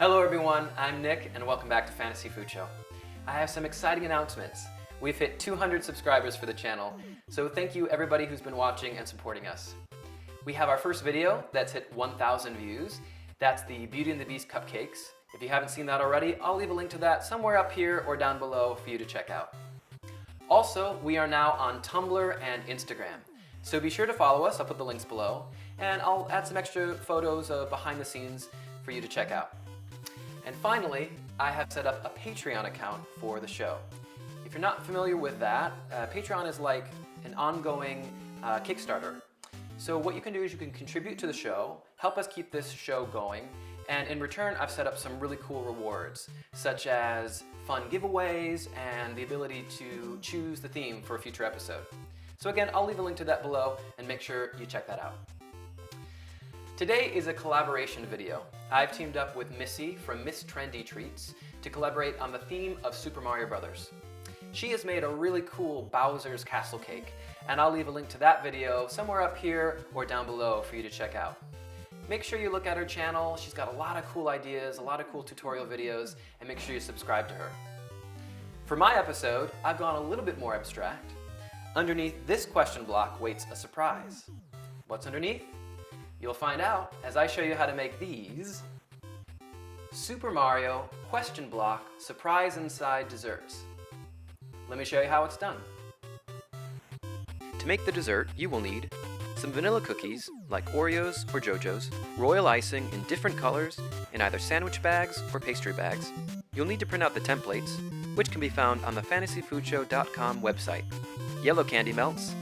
Hello everyone, I'm Nick and welcome back to Fantasy Food Show. I have some exciting announcements. We've hit 200 subscribers for the channel, so thank you everybody who's been watching and supporting us. We have our first video that's hit 1,000 views. That's the Beauty and the Beast cupcakes. If you haven't seen that already, I'll leave a link to that somewhere up here or down below for you to check out. Also, we are now on Tumblr and Instagram, so be sure to follow us. I'll put the links below, and I'll add some extra photos of behind the scenes for you to check out. And finally, I have set up a Patreon account for the show. If you're not familiar with that, Patreon is like an ongoing Kickstarter. So what you can do is you can contribute to the show, help us keep this show going, and in return I've set up some really cool rewards, such as fun giveaways and the ability to choose the theme for a future episode. So again, I'll leave a link to that below and make sure you check that out. Today is a collaboration video. I've teamed up with Missy from Miss Trendy Treats to collaborate on the theme of Super Mario Bros. She has made a really cool Bowser's Castle cake, and I'll leave a link to that video somewhere up here or down below for you to check out. Make sure you look at her channel. She's got a lot of cool ideas, a lot of cool tutorial videos, and make sure you subscribe to her. For my episode, I've gone a little bit more abstract. Underneath this question block waits a surprise. What's underneath? You'll find out as I show you how to make these Super Mario question block surprise inside desserts. Let me show you how it's done. To make the dessert, you will need some vanilla cookies, like Oreos or JoJo's, royal icing in different colors in either sandwich bags or pastry bags. You'll need to print out the templates, which can be found on the fantasyfoodshow.com website. Yellow candy melts,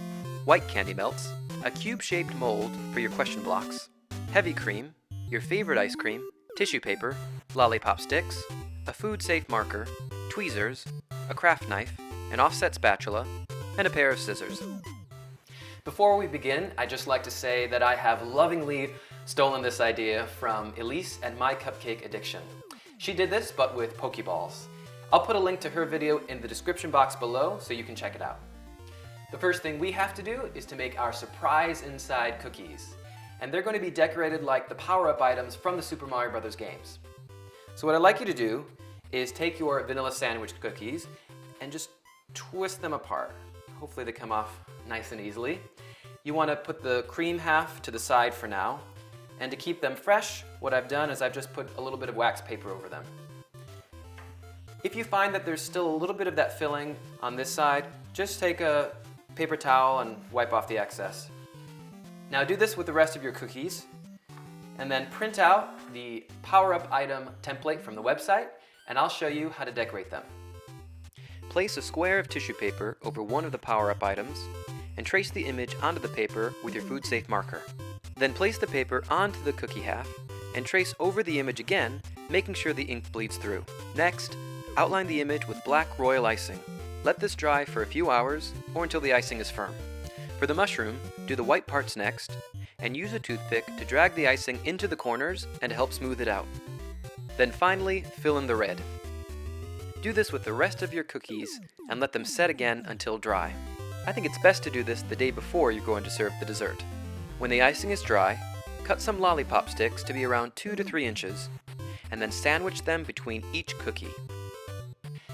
white candy melts, a cube-shaped mold for your question blocks, heavy cream, your favorite ice cream, tissue paper, lollipop sticks, a food-safe marker, tweezers, a craft knife, an offset spatula, and a pair of scissors. Before we begin, I'd just like to say that I have lovingly stolen this idea from Elise at My Cupcake Addiction. She did this, but with Pokeballs. I'll put a link to her video in the description box below so you can check it out. The first thing we have to do is to make our surprise inside cookies. And they're going to be decorated like the power-up items from the Super Mario Bros. Games. So what I'd like you to do is take your vanilla sandwich cookies and just twist them apart. Hopefully they come off nice and easily. You want to put the cream half to the side for now. And to keep them fresh, what I've done is I've just put a little bit of wax paper over them. If you find that there's still a little bit of that filling on this side, just take a paper towel and wipe off the excess. Now do this with the rest of your cookies, and then print out the power-up item template from the website, and I'll show you how to decorate them. Place a square of tissue paper over one of the power-up items, and trace the image onto the paper with your food-safe marker. Then place the paper onto the cookie half, and trace over the image again, making sure the ink bleeds through. Next, outline the image with black royal icing. Let this dry for a few hours or until the icing is firm. For the mushroom, do the white parts next, and use a toothpick to drag the icing into the corners and help smooth it out. Then finally, fill in the red. Do this with the rest of your cookies and let them set again until dry. I think it's best to do this the day before you're going to serve the dessert. When the icing is dry, cut some lollipop sticks to be around 2 to 3 inches, and then sandwich them between each cookie.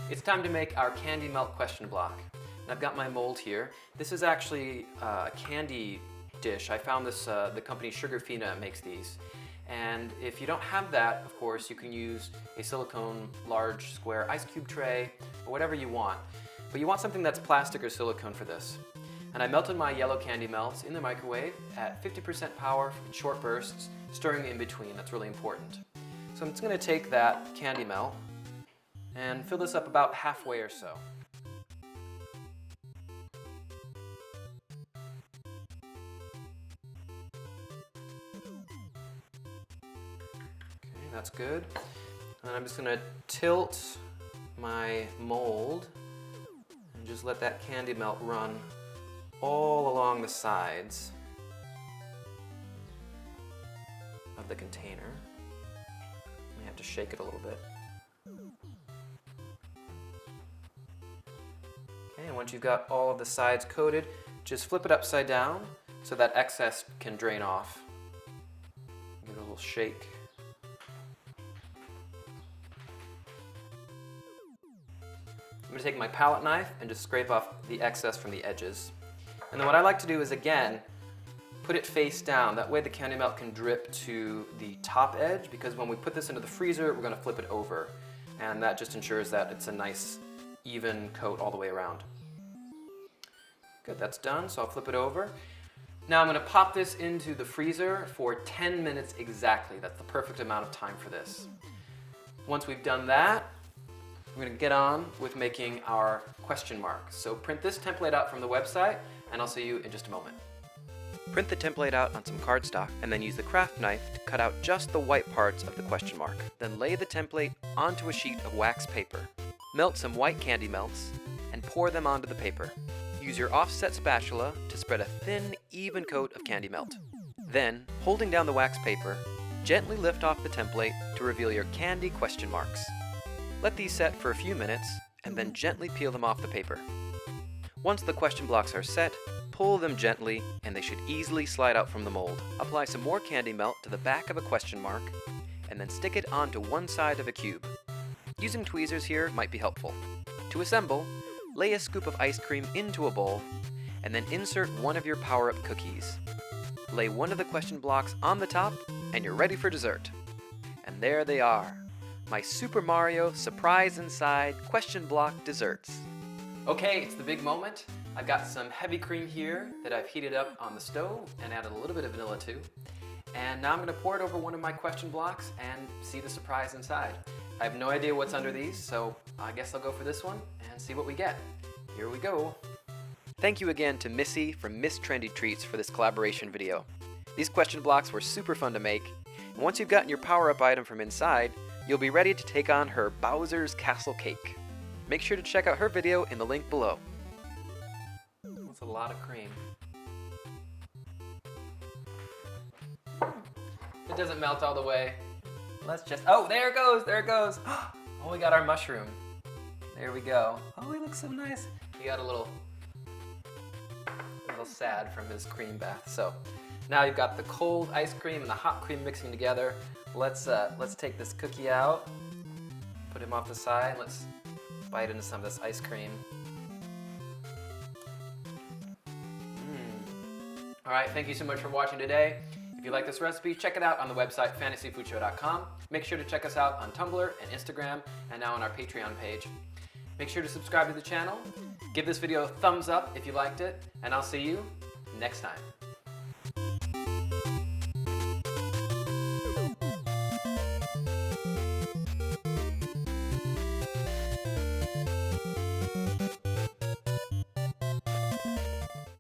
It's time to make our candy melt question block. And I've got my mold here. This is actually a candy dish. I found this, the company Sugarfina makes these. And if you don't have that, of course, you can use a silicone large square ice cube tray or whatever you want. But you want something that's plastic or silicone for this. And I melted my yellow candy melts in the microwave at 50% power in short bursts, stirring in between. That's really important. So I'm just going to take that candy melt and fill this up about halfway or so. Okay, that's good. And I'm just going to tilt my mold and just let that candy melt run all along the sides of the container. I have to shake it a little bit. Okay, and once you've got all of the sides coated, just flip it upside down so that excess can drain off. Give it a little shake. I'm going to take my palette knife and just scrape off the excess from the edges. And then what I like to do is, again, put it face down. That way the candy melt can drip to the top edge, because when we put this into the freezer, we're going to flip it over. And that just ensures that it's a nice, even coat all the way around. Good, that's done, so I'll flip it over. Now I'm going to pop this into the freezer for 10 minutes exactly. That's the perfect amount of time for this. Once we've done that, we're going to get on with making our question mark. So print this template out from the website, and I'll see you in just a moment. Print the template out on some cardstock, and then use the craft knife to cut out just the white parts of the question mark. Then lay the template onto a sheet of wax paper. Melt some white candy melts, and pour them onto the paper. Use your offset spatula to spread a thin, even coat of candy melt. Then, holding down the wax paper, gently lift off the template to reveal your candy question marks. Let these set for a few minutes, and then gently peel them off the paper. Once the question blocks are set, pull them gently, and they should easily slide out from the mold. Apply some more candy melt to the back of a question mark, and then stick it onto one side of a cube. Using tweezers here might be helpful. To assemble, lay a scoop of ice cream into a bowl, and then insert one of your power-up cookies. Lay one of the question blocks on the top, and you're ready for dessert. And there they are, my Super Mario Surprise Inside question block desserts. Okay, it's the big moment. I've got some heavy cream here that I've heated up on the stove and added a little bit of vanilla to. And now I'm going to pour it over one of my question blocks and see the surprise inside. I have no idea what's under these, so I guess I'll go for this one and see what we get. Here we go. Thank you again to Missy from Miss Trendy Treats for this collaboration video. These question blocks were super fun to make, and once you've gotten your power-up item from inside, you'll be ready to take on her Bowser's Castle Cake. Make sure to check out her video in the link below. That's a lot of cream. It doesn't melt all the way. Let's just, oh, there it goes, there it goes. Oh, we got our mushroom. There we go. Oh, he looks so nice. He got a little sad from his cream bath. So now you've got the cold ice cream and the hot cream mixing together. Let's take this cookie out, put him off the side. Let's bite into some of this ice cream. All right, thank you so much for watching today. If you like this recipe, check it out on the website fantasyfoodshow.com. Make sure to check us out on Tumblr and Instagram, and now on our Patreon page. Make sure to subscribe to the channel. Give this video a thumbs up if you liked it, and I'll see you next time.